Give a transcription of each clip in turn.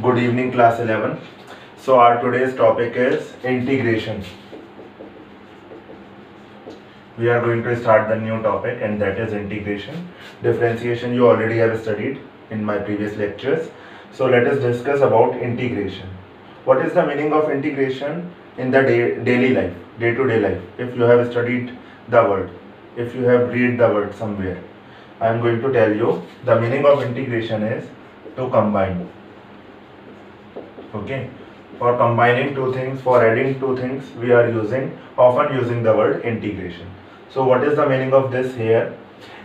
Good evening, class 11. So our today's topic is integration. We are going to start the new topic, and that is integration. Differentiation you already have studied in my previous lectures. So let us discuss about integration. What is the meaning of integration in the daily life, day-to-day life? If you have studied the word, if you have read the word somewhere, I am going to tell you the meaning of integration is to combine. Okay, for combining two things, for adding two things, we are often using the word integration. So what is the meaning of this here?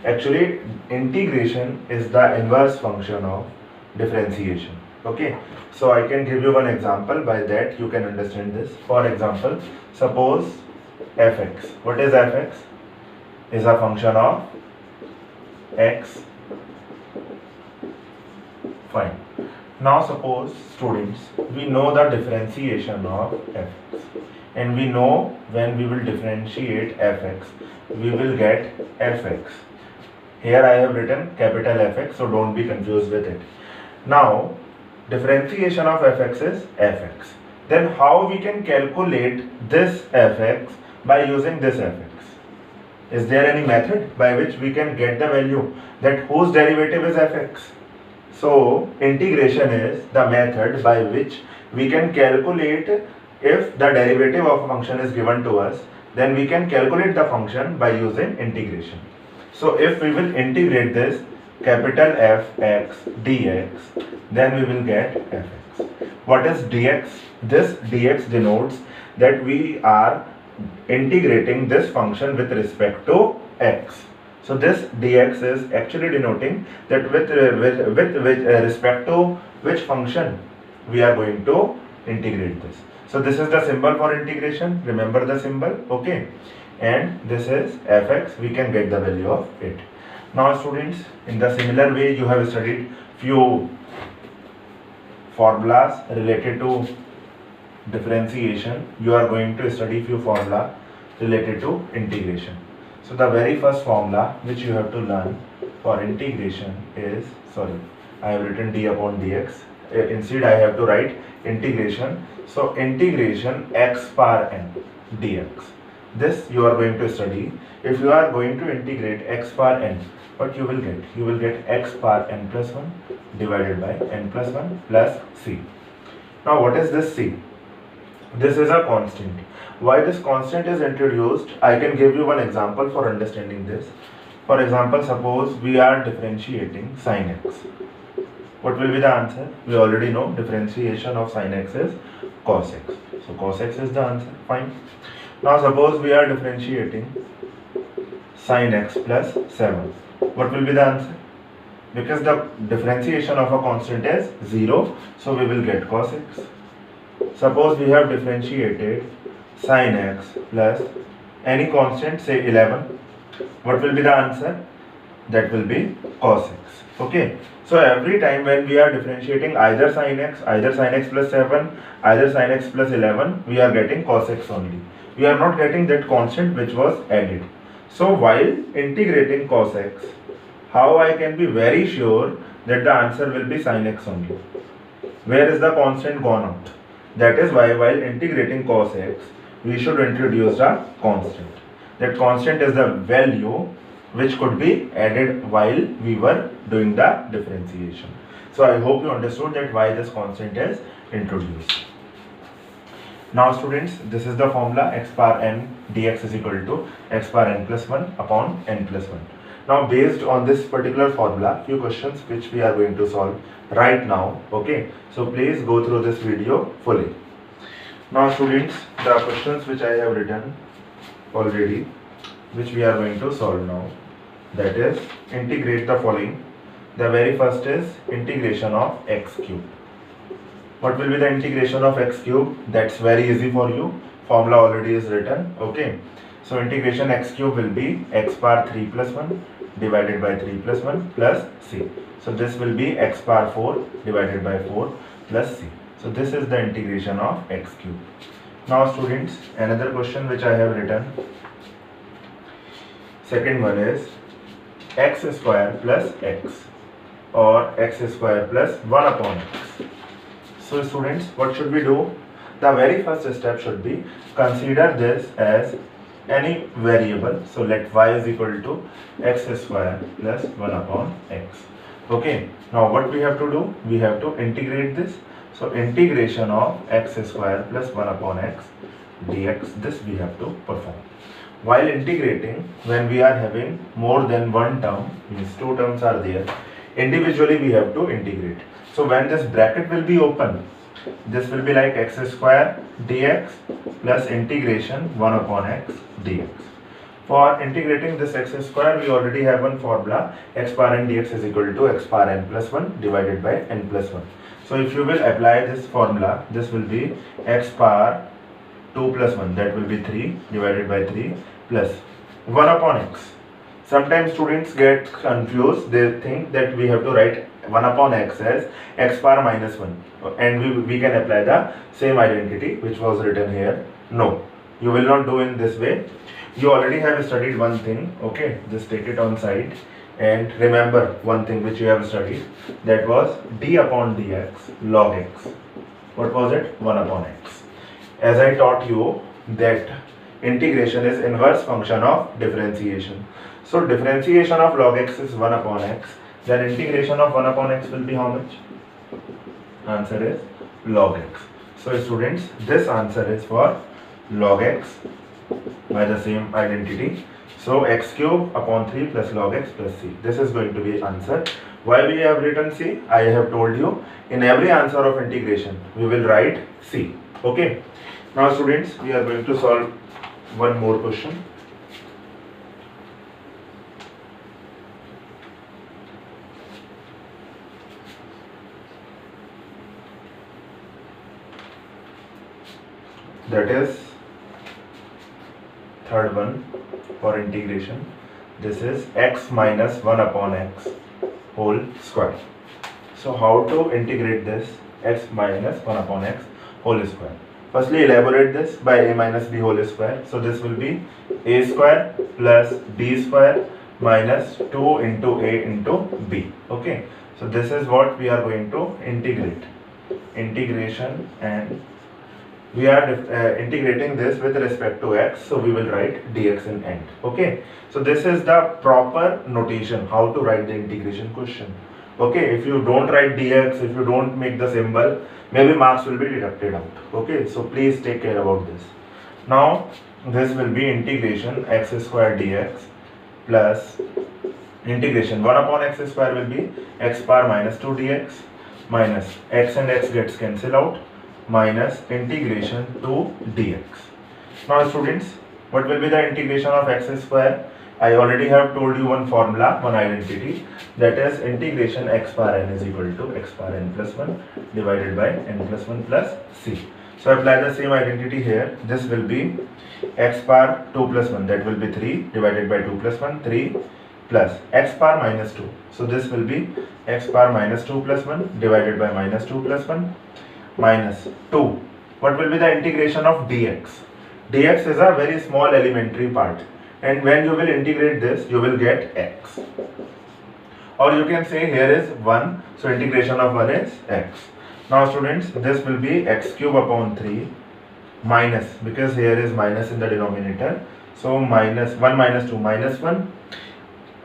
Actually, integration is the inverse function of differentiation. Okay, so I can give you one example, by that you can understand this. For example, suppose fx. What is fx? Is a function of x. Fine. Now suppose, students, we know the differentiation of fx, and we know when we will differentiate fx, we will get fx. Here I have written capital Fx, so don't be confused with it. Now, differentiation of fx is fx. Then how we can calculate this fx by using this fx? Is there any method by which we can get the value that whose derivative is fx? So, integration is the method by which we can calculate, if the derivative of a function is given to us, then we can calculate the function by using integration. So, if we will integrate this capital Fx dx, then we will get fx. What is dx? This dx denotes that we are integrating this function with respect to x. So this dx is actually denoting that with respect to which function we are going to integrate this. So this is the symbol for integration. Remember the symbol, okay? And this is fx. We can get the value of it. Now, students, in the similar way, you have studied few formulas related to differentiation. You are going to study few formula related to integration. So the very first formula which you have to learn for integration is, I have written d upon dx. Instead I have to write integration. So integration x power n dx. This you are going to study. If you are going to integrate x power n, what you will get? You will get x power n plus 1 divided by n plus 1 plus c. Now what is this c? This is a constant. Why this constant is introduced? I can give you one example for understanding this. For example, suppose we are differentiating sin x. What will be the answer? We already know differentiation of sin x is cos x. So cos x is the answer. Fine. Now suppose we are differentiating sin x plus 7. What will be the answer? Because the differentiation of a constant is 0, so we will get cos x. Suppose we have differentiated sin x plus any constant, say 11. What will be the answer? That will be cos x. Okay. So every time when we are differentiating either sin x plus 7, either sin x plus 11, we are getting cos x only. We are not getting that constant which was added. So while integrating cos x, how I can be very sure that the answer will be sin x only? Where is the constant gone out? That is why while integrating cos x, we should introduce a constant. That constant is the value which could be added while we were doing the differentiation. So I hope you understood that why this constant is introduced. Now students, this is the formula x power n dx is equal to x power n plus 1 upon n plus 1. Now based on this particular formula, few questions which we are going to solve right now. Okay, so please go through this video fully. Now students, the questions which I have written already, which we are going to solve now, that is integrate the following. The very first is integration of x cube. What will be the integration of x cube? That's very easy for you. Formula already is written. Okay. So integration x cube will be x power 3 plus 1 divided by 3 plus 1 plus c. So this will be x power 4 divided by 4 plus c. So this is the integration of x cube. Now students, another question which I have written. Second one is x square plus x, or x square plus 1 upon x. So students, what should we do? The very first step should be consider this as any variable. So let y is equal to x square plus 1 upon x. Okay, now what we have to do? We have to integrate this. So integration of x square plus 1 upon x dx, this we have to perform. While integrating, when we are having more than one term, means two terms are there, individually we have to integrate. So when this bracket will be open, this will be like x square dx plus integration 1 upon x dx. For integrating this x square, we already have one formula, x power n dx is equal to x power n plus 1 divided by n plus 1. So if you will apply this formula, this will be x power 2 plus 1, that will be 3 divided by 3 plus 1 upon x. Sometimes students get confused, they think that we have to write 1 upon x as x power minus 1 and we can apply the same identity which was written here. No, you will not do in this way. You already have studied one thing, okay, just take it on side and remember one thing which you have studied, that was d upon dx log x. What was it? 1 upon x. As I taught you that integration is inverse function of differentiation. So differentiation of log x is 1 upon x. Then integration of 1 upon x will be how much? Answer is log x. So students, this answer is for log x by the same identity. So x cube upon 3 plus log x plus c. This is going to be answer. Why we have written c? I have told you, in every answer of integration we will write c. Okay. Now students, we are going to solve one more question. That is third one for integration. This is x minus 1 upon x whole square. So how to integrate this x minus 1 upon x whole square? Firstly, elaborate this by a minus b whole square. So this will be a square plus b square minus 2 into a into b. Okay. So this is what we are going to integrate. Integration, and we are integrating this with respect to x. So we will write dx in end. Okay. So this is the proper notation how to write the integration question. Okay, if you don't write dx, if you don't make the symbol, maybe marks will be deducted out. Okay, so please take care about this. Now this will be integration x square dx plus integration 1 upon x square will be x power minus 2 dx minus x and x gets cancelled out minus integration 2 dx. Now students, what will be the integration of x square? I already have told you one formula, one identity, that is integration x power n is equal to x power n plus 1 divided by n plus 1 plus c. So apply the same identity here. This will be x power 2 plus 1, that will be 3 divided by 2 plus 1, 3 plus x power minus 2. So this will be x power minus 2 plus 1 divided by minus 2 plus 1 minus 2. What will be the integration of dx? Dx is a very small elementary part. And when you will integrate this, you will get x. Or you can say here is 1. So integration of 1 is x. Now students, this will be x cube upon 3 minus, because here is minus in the denominator. So minus 1 minus 2 minus 1.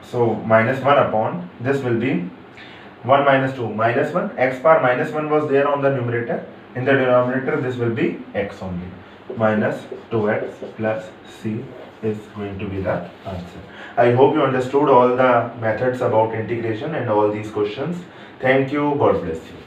So minus 1 upon, this will be 1 minus 2 minus 1. X power minus 1 was there on the numerator. In the denominator, this will be x only. Minus 2x plus c is going to be the answer. I hope you understood all the methods about integration and all these questions. Thank you. God bless you.